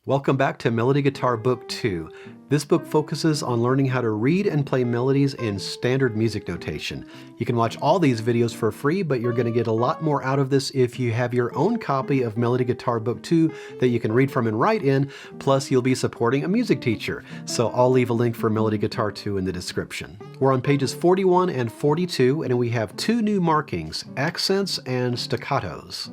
Welcome back to Melody Guitar Book 2. This book focuses on learning how to read and play melodies in standard music notation. You can watch all these videos for free, but you're going to get a lot more out of this if you have your own copy of Melody Guitar Book 2 that you can read from and write in, plus you'll be supporting a music teacher. So I'll leave a link for Melody Guitar 2 in the description. We're on pages 41 and 42, and we have two new markings, accents and staccatos.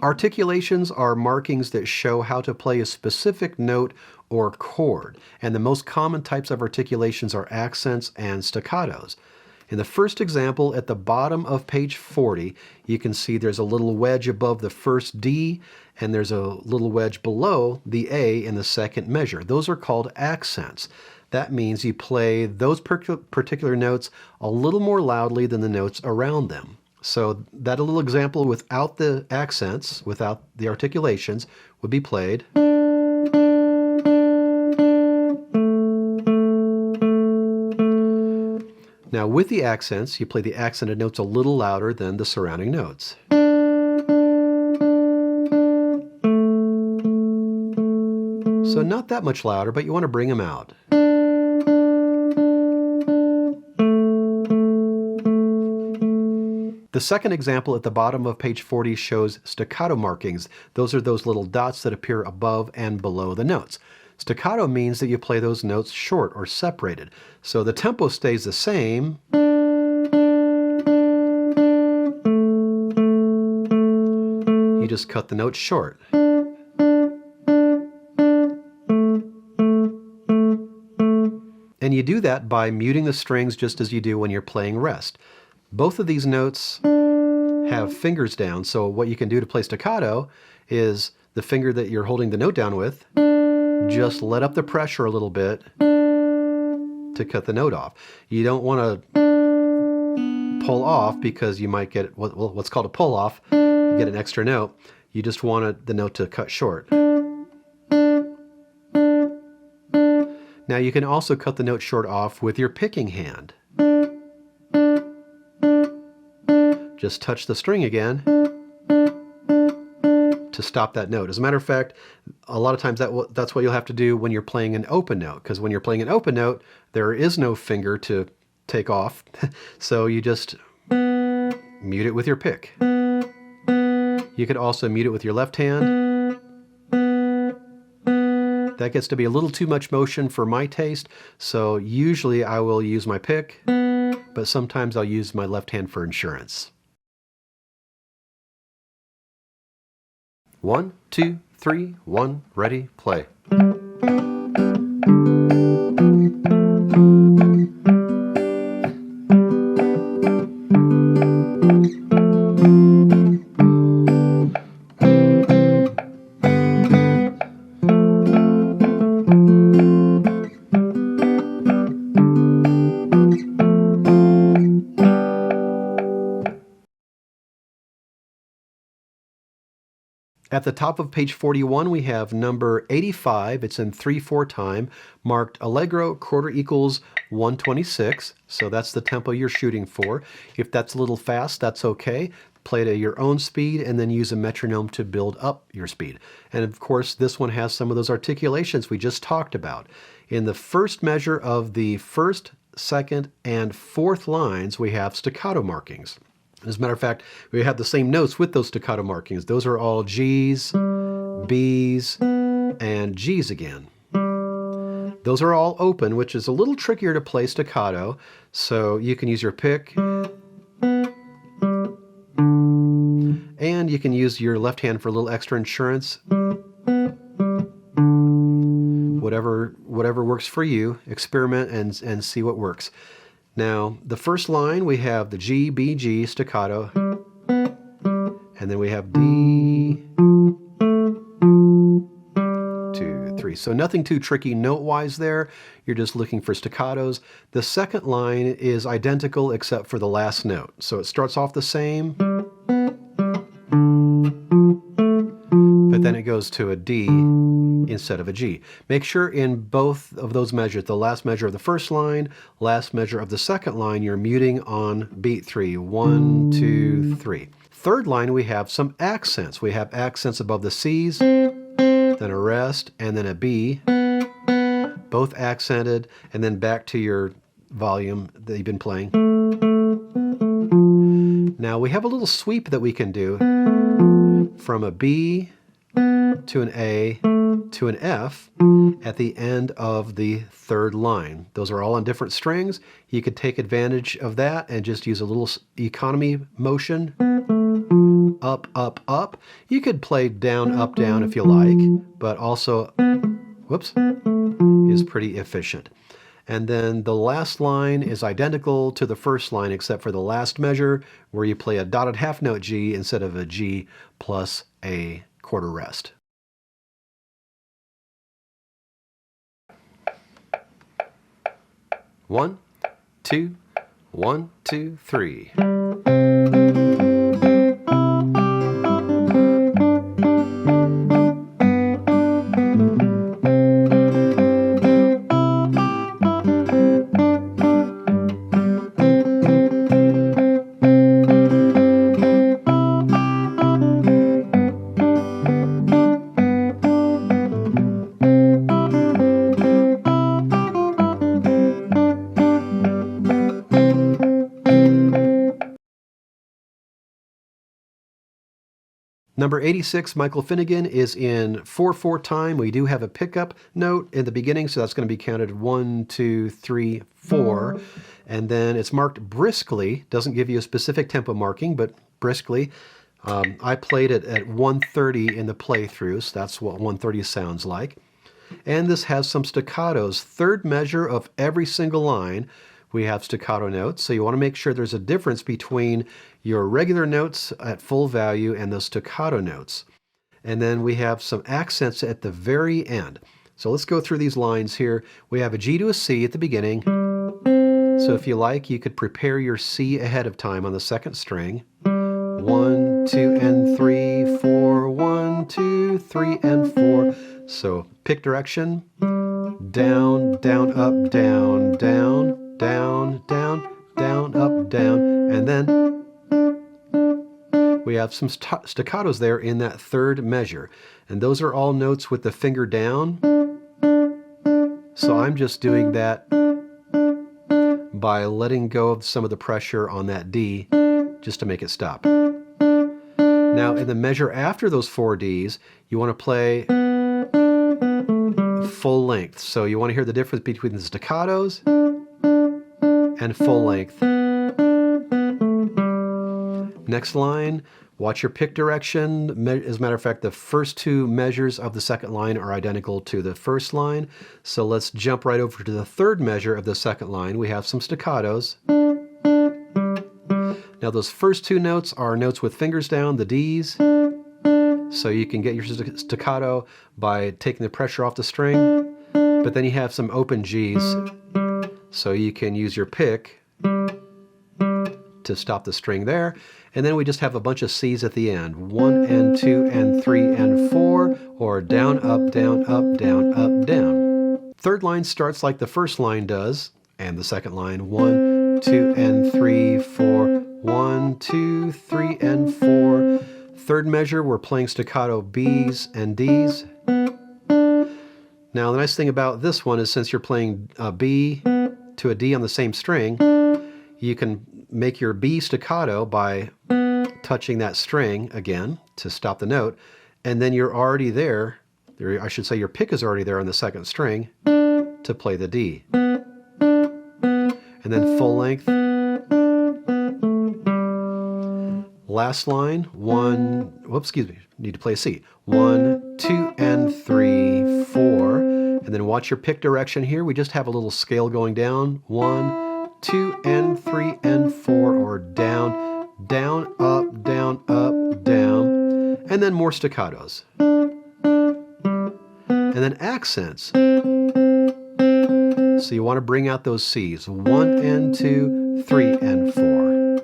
Articulations are markings that show how to play a specific note or chord, and the most common types of articulations are accents and staccatos. In the first example, at the bottom of page 40, you can see there's a little wedge above the first D, and there's a little wedge below the A in the second measure. Those are called accents. That means you play those particular notes a little more loudly than the notes around them. So that little example without the accents, without the articulations, would be played. Now with the accents, you play the accented notes a little louder than the surrounding notes. So not that much louder, but you want to bring them out. The second example at the bottom of page 40 shows staccato markings. Those are those little dots that appear above and below the notes. Staccato means that you play those notes short or separated. So the tempo stays the same, you just cut the notes short. And you do that by muting the strings just as you do when you're playing rest. Both of these notes have fingers down, so what you can do to play staccato is the finger that you're holding the note down with, just let up the pressure a little bit to cut the note off. You don't want to pull off because you might get what's called a pull off, you get an extra note. You just want the note to cut short. Now you can also cut the note short off with your picking hand. Just touch the string again to stop that note. As a matter of fact, a lot of times that's what you'll have to do when you're playing an open note, because when you're playing an open note, there is no finger to take off, so you just mute it with your pick. You could also mute it with your left hand. That gets to be a little too much motion for my taste, so usually I will use my pick, but sometimes I'll use my left hand for insurance. 1, 2, 3, 1, ready, play. At the top of page 41, we have number 85. It's in 3/4 time, marked Allegro quarter equals 126. So that's the tempo you're shooting for. If that's a little fast, that's okay. Play it at your own speed and then use a metronome to build up your speed. And of course, this one has some of those articulations we just talked about. In the first measure of the first, second, and fourth lines, we have staccato markings. As a matter of fact, we have the same notes with those staccato markings. Those are all G's, B's, and G's again. Those are all open, which is a little trickier to play staccato, so you can use your pick, and you can use your left hand for a little extra insurance. Whatever works for you, experiment and see what works. Now, the first line, we have the G, B, G, staccato, and then we have D, 2, 3. So nothing too tricky note-wise there. You're just looking for staccatos. The second line is identical except for the last note. So it starts off the same, but then it goes to a D, instead of a G. Make sure in both of those measures, the last measure of the first line, last measure of the second line, you're muting on beat 3. 1, 2, 3. Third line, we have some accents. We have accents above the C's, then a rest, and then a B, both accented, and then back to your volume that you've been playing. Now we have a little sweep that we can do from a B to an A to an F at the end of the third line. Those are all on different strings. You could take advantage of that and just use a little economy motion. Up, up, up. You could play down, up, down if you like, but also, whoops, is pretty efficient. And then the last line is identical to the first line except for the last measure where you play a dotted half note G instead of a G plus a quarter rest. One, two, 1, 2, 3. Number 86, Michael Finnegan, is in 4/4 time. We do have a pickup note in the beginning, so that's going to be counted 1, 2, 3, 4. And then it's marked briskly. Doesn't give you a specific tempo marking, but briskly. I played it at 1:30 in the playthrough, so that's what 1:30 sounds like. And this has some staccatos. Third measure of every single line, we have staccato notes. So you want to make sure there's a difference between your regular notes at full value and those staccato notes. And then we have some accents at the very end. So let's go through these lines here. We have a G to a C at the beginning. So if you like, you could prepare your C ahead of time on the second string. 1, 2, and 3, 4, 1, 2, 3, and 4. So pick direction, down, down, up, down, down, down, down, down, up, down, and then we have some staccatos there in that third measure. And those are all notes with the finger down. So I'm just doing that by letting go of some of the pressure on that D just to make it stop. Now in the measure after those 4 Ds, you want to play full length. So you want to hear the difference between the staccatos and full length. Next line, watch your pick direction. As a matter of fact, the first 2 measures of the second line are identical to the first line. So let's jump right over to the third measure of the second line. We have some staccatos. Now those first 2 notes are notes with fingers down, the Ds. So you can get your staccato by taking the pressure off the string. But then you have some open Gs. So you can use your pick to stop the string there. And then we just have a bunch of C's at the end. 1 and 2 and 3 and 4, or down, up, down, up, down, up, down. Third line starts like the first line does, and the second line. 1, 2 and 3, 4, 1, 2, 3 and 4. Third measure, we're playing staccato B's and D's. Now the nice thing about this one is since you're playing a B to a D on the same string, you can make your B staccato by touching that string again to stop the note, and then you're already there, I should say your pick is already there on the second string to play the D. And then full length. Last line, 1, whoops, excuse me, need to play a C. 1, 2, and 3, 4. And then watch your pick direction here. We just have a little scale going down. 1, 2, and 3, and 4, or down, down, up, down, up, down. And then more staccatos. And then accents. So you want to bring out those C's. 1 and 2, 3 and 4.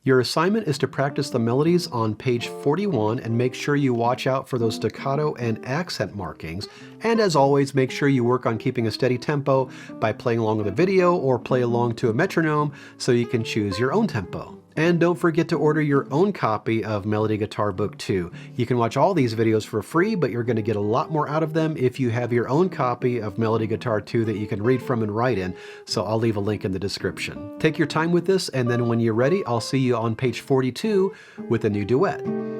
Your assignment is to practice the melodies on page 41 and make sure you watch out for those staccato and accent markings. And as always, make sure you work on keeping a steady tempo by playing along with a video or play along to a metronome so you can choose your own tempo. And don't forget to order your own copy of Melody Guitar Book 2. You can watch all these videos for free, but you're going to get a lot more out of them if you have your own copy of Melody Guitar 2 that you can read from and write in, so I'll leave a link in the description. Take your time with this, and then when you're ready, I'll see you on page 42 with a new duet.